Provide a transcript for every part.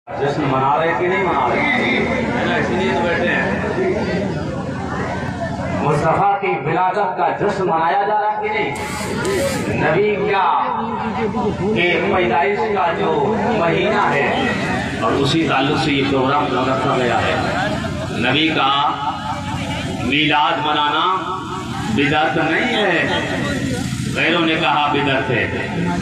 جشن منا رہے کہ نہیں منا رہے؟ اسی لیے تو بیٹھے ہیں۔ مصطفیٰ کی ولادت کا جشن منایا جا رہا کہ نہیں؟ نبی کے پیدائش کا جو مہینہ ہے اور اسی تعلق سے یہ پروگرام رکھا گیا ہے۔ نبی کا میلاد منانا بدعت نہیں ہے، غیروں نے کہا بدعت ہے،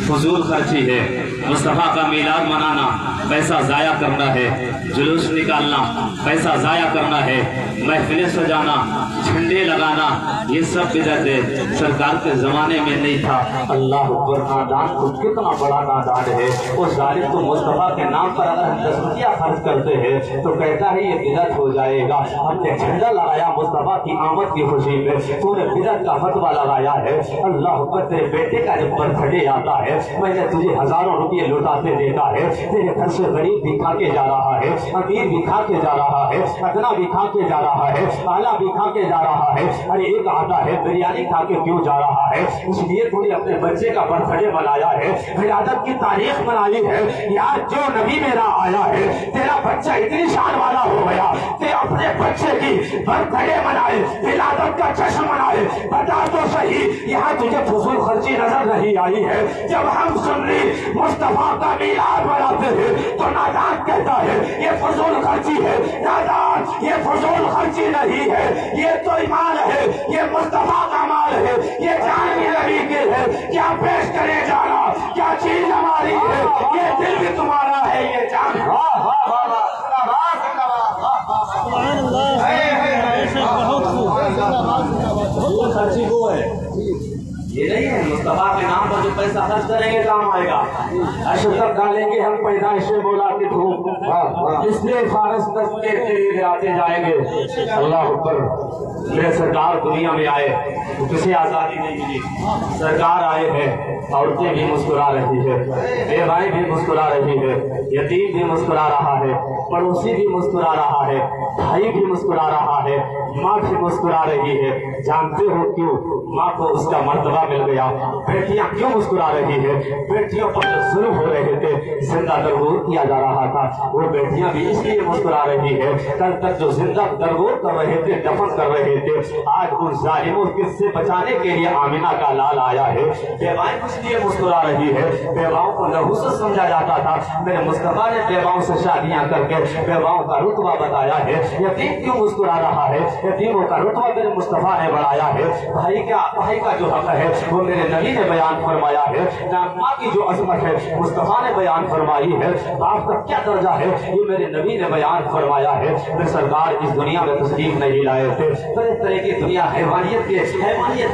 فضول خرچی ہے۔ مصطفیٰ کا میلاد منانا پیسہ ضائع کرنا ہے، جلوس نکالنا پیسہ ضائع کرنا ہے، محفلیں سجانا، جھنڈے لگانا، یہ سب بدعت ہے۔ سرکار کے زمانے میں نہیں تھا۔ اللہ اکبر، نادان کو کتنا بڑا نادان ہے وہ ظالم، تو مصطفیٰ کے نام پر اگر ہم 10 روپیہ خرچ کرتے ہیں تو کہتا ہے یہ بدعت ہو جائے گا۔ ہم نے جھنڈا لگایا مصطفیٰ کی آمد کی خوشی میں، تو نے بدعت کا فتویٰ لگایا ہے۔ اللہ اکبر، تیرے بیٹے کا جب برتھ ڈے آتا ہے میں نے تجھے ہزاروں روپئے لوٹاتے دیکھا ہے، تیرے گھر سے غریب بھی کھا کے جا رہا ہے، امیر بھی کھا کے جا رہا ہے، ادنا بھی کھا کے جا رہا ہے، اعلیٰ بھی کھا کے جا رہا ہے، ارے ایک آتا ہے بریانی کھا کے کیوں جا رہا ہے؟ اس لیے تو نے اپنے بچے کا برتھ ڈے منایا ہے، ولادت کی تاریخ منائی ہے۔ یار جو نبی میرا آیا ہے، تیرا بچہ اتنی شان والا ہو گیا کہ اپنے بچے کی برتھ ڈے منائے، ولادت کا جشن منائے۔ بتا تو صحیح، یہاں تجھے فضول خرچی نظر نہیں آئی ہے؟ جب ہم سنی مصطفیٰ کا میلاد مناتے ہیں تو نادان کہتا ہے یہ فضول خرچی ہے۔ نادان، یہ فضول خرچی نہیں ہے، یہ تو ایمان ہے، یہ مصطفیٰ کا مال ہے، یہ جان بھی نبی کی ہے۔ کیا پیش کرے جانا، کیا چیز ہماری ہے، یہ دل بھی تمہارا ہے، یہ جان۔ سبحان اللہ، فضول خرچی وہ ہے، یہ نہیں ہے مصطفیٰ کے نام پر جو پیسہ خرچ کریں گے کام آئے گا۔ اشرف ڈالیں گے ہم پیدائش بولا کہ اس لیے فارس دست کے لیے آتے جائیں گے۔ اللہ اکبر، میرے سرکار دنیا میں آئے تو کسی آزادی نہیں ملی، سرکار آئے ہیں، عورتیں بھی مسکرا رہی ہے، بیوائی بھی مسکرا رہی ہے، یتیم بھی مسکرا رہا ہے، پڑوسی بھی مسکرا رہا ہے، بھائی بھی مسکرا رہا ہے، ماں بھی مسکرا رہی ہے۔ جانتے ہو کیوں؟ ماں کو اس کا مرتبہ مل گیا۔ بیٹیاں کیوں مسکرا رہی ہے؟ بیٹیوں پر جو ظلم ہو رہے تھے، زندہ درگور کیا جا رہا تھا، وہ بیٹیاں بھی اس لیے مسکرا رہی ہے۔ کل تک جو زندہ درگور کر رہے تھے، دفن کر رہے تھے، آج ان ظالموں سے بچانے کے لیے آمینہ کا لال آیا ہے۔ بیوائیں اس لیے مسکرا رہی ہے، بیواؤں کو نحوست سمجھا جاتا تھا، میرے مصطفیٰ نے بیواؤں سے شادیاں کر کے بیواؤں کا رتبہ بتایا ہے۔ یتیم کیوں مسکرا رہا ہے؟ یتیموں کا رتبہ میرے مصطفیٰ نے بڑھایا ہے۔ بھائی کا جو حق ہے وہ میرے نبی نے بیان فرمایا ہے۔ ماں کی جو عظمت ہے مصطفیٰ نے بیان فرمائی ہے۔ باپ کا کیا درجہ ہے یہ میرے نبی نے بیان فرمایا ہے۔ میرے سرکار اس دنیا میں تشریف نہیں لائے تھے، طرح طرح کی دنیا حیوانیت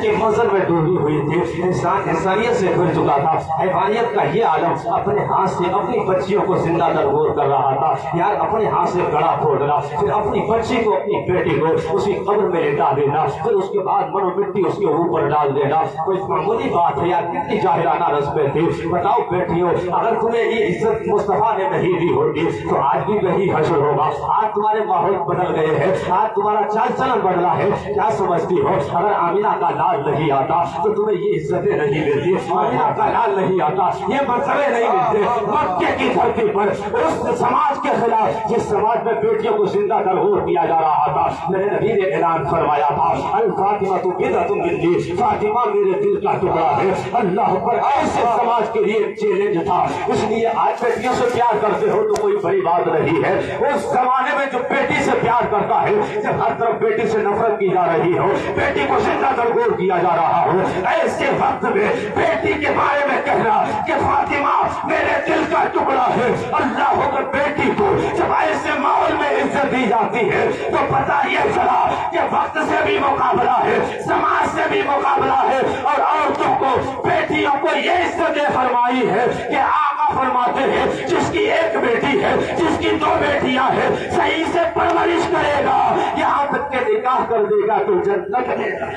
کے منظر میں ڈوبی ہوئی تھی، انسان انسانیت سے بھر چکا تھا۔ حیوانیت کا یہ عالم اپنے ہاتھ سے اپنی بچیوں کو زندہ درگور کر رہا تھا۔ یار اپنے ہاتھ سے گڑا کھودنا، پھر اپنی بچی کو اپنی بیٹی کو اسی قبر میں لٹا دینا، پھر اس کے بعد منو مٹی اس کے اوپر ڈال دینا، کوئی معمولی بات ہے یار؟ کتنی جاہلانہ رسمیں تھی۔ بتاؤ بیٹیوں، اگر تمہیں یہ عزت مصطفیٰ نے نہیں دی ہوتی تو آج بھی وہی حشر ہوگا۔ آج تمہارے ماحول بدل گئے ہیں، آج تمہارا چال چلن بدلا ہے۔ کیا سمجھتی ہو اگر آمینہ کا لال نہیں آتا تو تمہیں یہ عزتیں نہیں ملتی؟ آمینہ کا لال نہیں آتا، یہ مرتبے نہیں ملتے۔ مکے کی دھرتی پر اس سماج کے خلاف جس سماج میں بیٹیوں کو زندہ درگور کیا جا رہا تھا، میرے نبی نے اعلان فرمایا تھا الفاطمہ بدعۃ منی، فاطمہ میرے دل کا ٹکڑا ہے۔ اللہ پر ایسے سماج کے لیے چیلنج تھا۔ اس لیے آج بیٹیوں سے پیار کرتے ہو تو کوئی بڑی بات نہیں ہے۔ اس زمانے میں جو بیٹی سے پیار کرتا ہے، جب ہر طرف بیٹی سے نفرت کی جا رہی ہو، بیٹی کو زندہ درگور کیا جا رہا ہو، ایسے وقت میں بیٹی کے بارے میں کہنا کہ فاطمہ میرے دل کا ٹکڑا ہے، اللہ ہو کر بیٹی کو جب ایسے ماحول میں عزت دی جاتی ہے تو پتہ یہ چلا کہ وقت سے بھی مقابلہ ہے، سماج سے بھی مقابلہ ہے، اور عورتوں کو بیٹیوں کو یہ عزتیں فرمائی ہے کہ آقا فرماتے ہیں جس کی ایک بیٹی ہے، جس کی 2 بیٹیاں ہیں، صحیح سے پرورش کرے گا، یہاں تک کہ نکاح کر دے گا تو جنت دے گا۔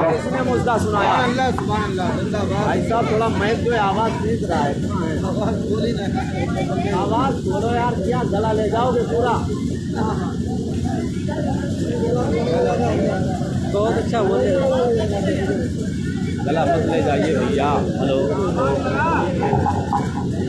کس نے مجدہ سنایا؟ بھائی صاحب تھوڑا میک جو ہے آواز پلیز رہا ہے، آواز بولو یار، کیا گلا لے جاؤ گے پورا؟ بہت اچھا بولے، گلا مت لے جائیے بھیا۔ ہلو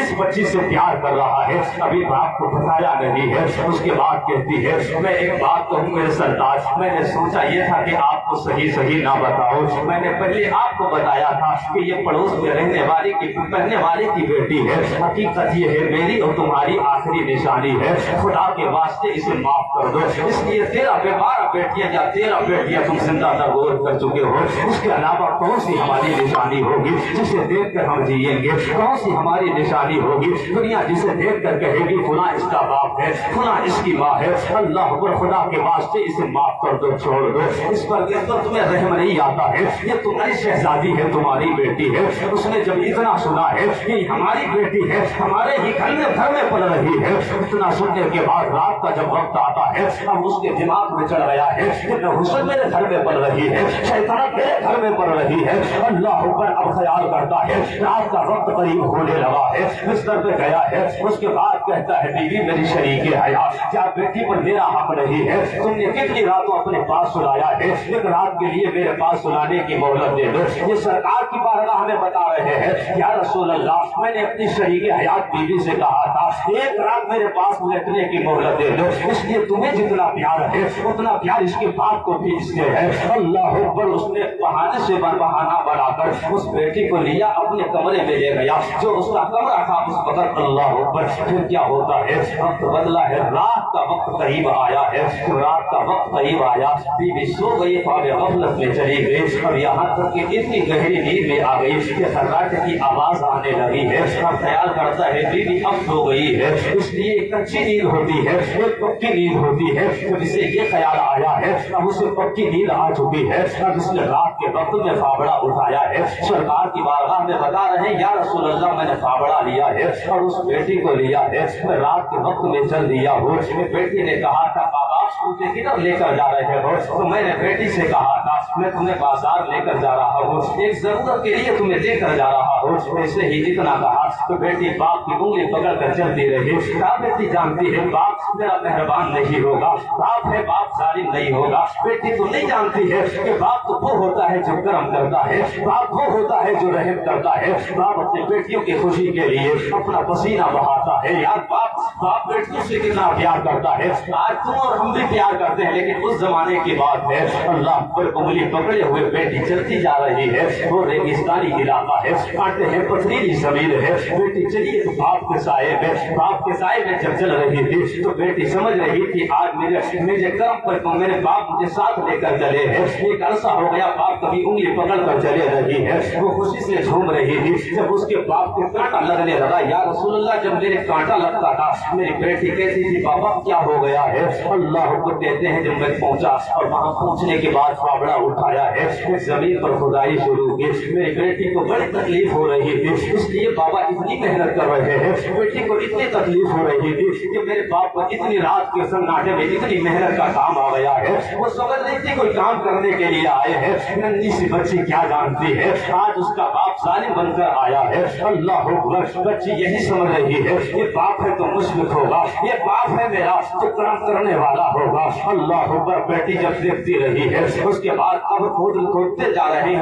اس بچی سے پیار کر رہا ہے، ابھی باپ کو بتایا نہیں ہے۔ اس کے بعد کہتی ہے میں ایک بات کہوں میرے سردار، میں نے سوچا یہ تھا کہ آپ کو صحیح نہ بتاؤ، میں نے پہلے آپ کو بتایا تھا کہ یہ پڑوس میں رہنے والے کی بیٹی ہے، حقیقت یہ ہے میری اور تمہاری آخری نشانی ہے، خدا کے واسطے اسے معاف کر دو۔ اس لیے 12 بیٹیاں یا 13 بیٹیاں تم زندہ درگور کر چکے ہو، اس کے علاوہ کون سی ہماری نشانی ہوگی جسے دیکھ کر ہم جئیں گے؟ کون سی ہماری نشانی ہوگی؟ دنیا جسے دیکھ کر کہے گی فلاں اس کا باپ ہے، فلاں اس کی ماں ہے، اللہ پر خدا کے واسطے اسے معاف کر دو، چھوڑ دو، اس پر تمہیں رحم نہیں آتا ہے، یہ تمہاری شہزادی ہے، تمہاری بیٹی ہے۔ اس نے جب اتنا سنا ہے کہ ہماری بیٹی ہے، ہمارے ہی گھر میں پڑ رہی ہے، اتنا سننے کے بعد رات کا جب وقت آتا ہے اب اس کے دماغ میں چڑھ گیا ہے کہ حسن میرے گھر میں پڑ رہی ہے، شیطان میرے گھر میں پڑ رہی ہے، اللہ پر اب خیال کرتا ہے رات کا وقت قریب ہونے لگا ہے، بستر پہ گیا ہے، اس کے بعد کہتا ہے بیوی میری شریک حیات، کیا بیٹی پر میرا حق نہیں ہے؟ تم نے کتنی راتوں اپنے پاس سلایا ہے، ایک رات کے لیے میرے پاس سلانے کی مہلت دے دو۔ یہ سرکار کی بارگاہ ہمیں بتا رہے ہیں یا رسول اللہ میں نے اپنی شریک حیات بیوی سے کہا تھا ایک رات میرے پاس لیٹنے کی مہلت دے دو، اس لیے تمہیں جتنا پیار ہے اتنا پیار اس کے باپ کو بھی اس سے ہے۔ اللہ اکبر، اس نے بہانے سے بہانہ بنا کر اس بیٹی کو لیا اپنے کمرے میں لے گیا، جو اس کا کمرہ تھا اس وقت اللہ اکبر پھر کیا ہوتا ہے وقت بدلا ہے، رات کا وقت قریب آیا ہے، رات کا وقت قریب آیا، بیوی سو گئی، خواب غفلت میں چلی گئی اور یہاں تک کہ اتنی گہری نیند میں آ گئی کہ خراٹے کی آواز آنے لگی ہے، اب خیال کرتا ہے بیوی اب سو گئی ہے، اس لیے ایک کچی نیند ہوتی ہے ایک پکی نیند ہوتی ہے، جب اسے یہ خیال آیا ہے اب اسے پکی نیند آ چکی ہے، اب اس نے رات کے وقت میں فابڑا اٹھایا ہے، سرکار کی بارگاہ میں بتا رہے ہیں یا رسول اللہ میں نے فابڑا لیا ہے اور اس بیٹی کو لیا ہے، میں رات کے وقت میں چل دیا ہوں۔ بیٹی نے کہا تھا بابا مجھے کدھر لے کر جا رہے ہو؟ تو میں نے بیٹی سے کہا تھا میں تمہیں بازار لے کر جا رہا ہوں، ایک ضرورت کے لیے تمہیں لے کر جا رہا ہوں، ایسے ہی اتنا کہا تو بیٹی باپ کی انگلی پکڑ کر چلتی رہی۔ بیٹی جانتی ہے باپ میرا مہربان نہیں ہوگا، باپ ہے باپ ظالم نہیں ہوگا، بیٹی تو نہیں جانتی ہے کہ باپ تو وہ ہوتا ہے جو کرم کرتا ہے، باپ وہ ہوتا ہے جو رحم کرتا ہے، باپ اپنی بیٹیوں کی خوشی کے لیے اپنا پسینہ بہاتا ہے۔ یار باپ بیٹیوں سے کتنا پیار کرتا ہے، آج تم اور ہم بھی پیار کرتے ہیں لیکن اس زمانے کی بات ہے، اللہ پر انگلی پکڑے ہوئے بیٹی چلتی جا رہی ہے، وہ ریگستانی علاقہ ہے، کانٹے ہیں پتھریلی زمین ہے، بیٹی چلیے تو باپ کے سائے میں جب چل رہی تھی تو بیٹی سمجھ رہی تھی آج میرے کرم پر میرے باپ مجھے ساتھ لے کر چلے ہیں، ایک عرصہ ہو گیا باپ کبھی انگلی پکڑ کر چلے رہی ہے، وہ خوشی سے جھوم رہی تھی، جب اس کے باپ کو کانٹا لگنے لگا یا رسول اللہ جب میرے کانٹا لگتا تھا میری بیٹی کہتی تھی بابا کیا ہو گیا ہے؟ اللہ کو کہتے ہیں جب میں پہنچا اور وہاں پہنچنے کے بعد فابڑا اٹھایا ہے، زمین پر کھدائی شروع کی، میری بیٹی کو بڑی تکلیف ہو رہی تھی، اس لیے بابا اتنی محنت کر رہے ہیں، بیٹی کو اتنی تکلیف ہو رہی تھی کہ میرے باپ کو اتنی رات کے سناٹے میں اتنی محنت کا کام آ گیا ہے، وہ سمجھ نہیں تھی کوئی کام کرنے کے لیے آئے ہیں، ننھی سی بچی کیا جانتی ہے آج اس کا باپ ظالم بن کر آیا ہے، اللہ اکبر، بچی یہی سمجھ رہی ہے یہ باپ ہے تو مشفق ہوگا، یہ باپ ہے میرا تو کرم کرنے والا ہوگا، اللہ اکبر۔ بیٹی جب دیکھتی رہی ہے اس کے بعد قبر کھودتے جا رہے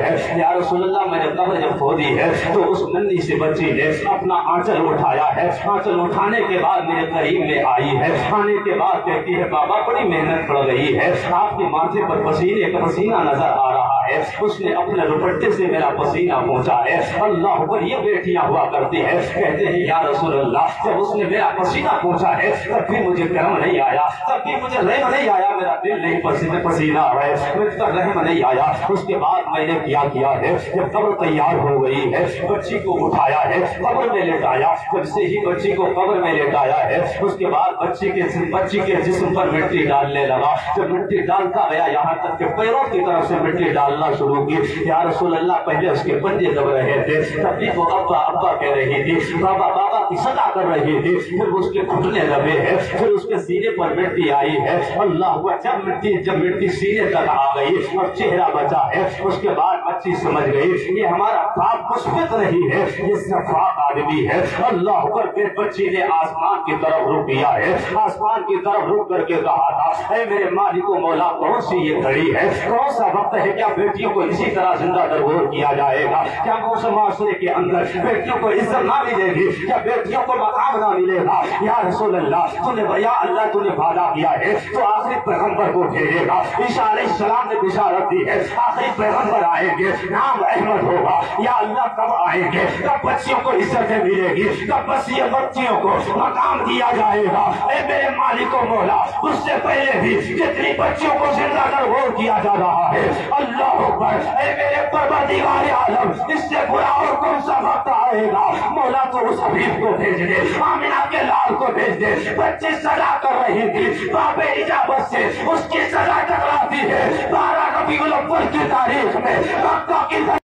ہیں، یا رسول اللہ میں نے قبر جب کھودی ہے تو اس ننھی سی بچی نے اپنا آنچل اٹھایا ہے، آنچل اٹھانے کے بعد میرے قریب میں آئی ہے، آنے کے بعد کہتی ہے بابا بڑی محنت پڑ رہی ہے، آپ کے ماتھے پر پسینے کا پسینہ نظر آ رہا ہے، اس نے اپنے دوپٹے سے میرا پسینہ پہنچا ہے، اللہ اکبر۔ یہ بیٹیاں ہوا کرتی ہے کہتے ہیں یا رسول اللہ جب اس نے میرا پسینہ پہنچا ہے تب بھی مجھے کرم نہیں آیا، تب بھی مجھے رحم نہیں آیا، میرا دل نہیں پسینہ آ رہا ہے، مجھ پر رحم نہیں آیا۔ اس کے بعد میں نے کیا ہے جب قبر تیار ہو گئی ہے بچی کو اٹھایا ہے قبر میں لٹایا، جب سے ہی بچی کو قبر میں لٹایا ہے اس کے بعد بچی کے جسم پر مٹی ڈالنے لگا، جب مٹی ڈالتا گیا یہاں تک کہ پیروں کی طرف سے مٹی ڈالنا شروع کی، یا رسول اللہ پہلے اس کے پنجے دب رہے تھے، تب بھی وہ ابا ابا کہہ رہی تھی، بابا بابا کی صدا کر رہی تھی، پھر اس کے گھٹنے دبے ہیں، پھر اس کے سینے پر مٹی آئی ہے، اللہ ہوا جب مٹی سینے تک آ گئی اور چہرہ بچا ہے اس کے بعد بچی سمجھ گئی یہ ہمارا باپ مشفق نہیں ہے، یہ شفاق آدمی ہے، اللہ پر پھر بچی نے آسمان کی طرف رخ کیا ہے، آسمان کی طرف رخ کر کے کہا تھا اے میرے مالک و مولا کون سی یہ گھڑی ہے، کون سا وقت ہے، کیا بیٹیوں کو اسی طرح زندہ درگور کیا جائے گا؟ کیا اس معاشرے کے اندر بیٹیوں کو عزت نہ ملے گی؟ کیا بیٹیوں کو مقام نہ ملے گا؟ یا رسول اللہ یا اللہ تو نے وعدہ کیا ہے تو آخری پیغمبر کو بھیجے گا. عیسیٰ علیہ السلام نے بشارت دی ہے آخری پیغمبر آئیں گے, نام احمد ہوگا. یا اللہ کب آئیں گے؟ کب بچیوں کو عزتیں ملے گی؟ کب بچیوں کو مقام دیا جائے گا؟ اے میرے مالک و مولا, اس سے پہلے بھی جتنی بچیوں کو زندہ درگور کیا جا رہا ہے, اللہ اکبر, اے میرے پروردگار عالم, اس سے برا اور کون سا وقت آئے گا؟ مولا تو اس حبیب کو بھیج دے, آمنہ کے لال کو بھیج دے. بچے سزا کر رہی تھی, باب اجابت سے اس کی سزا ٹکراتی ہے. 12 ربیع الاول کی تاریخ میں مکہ کی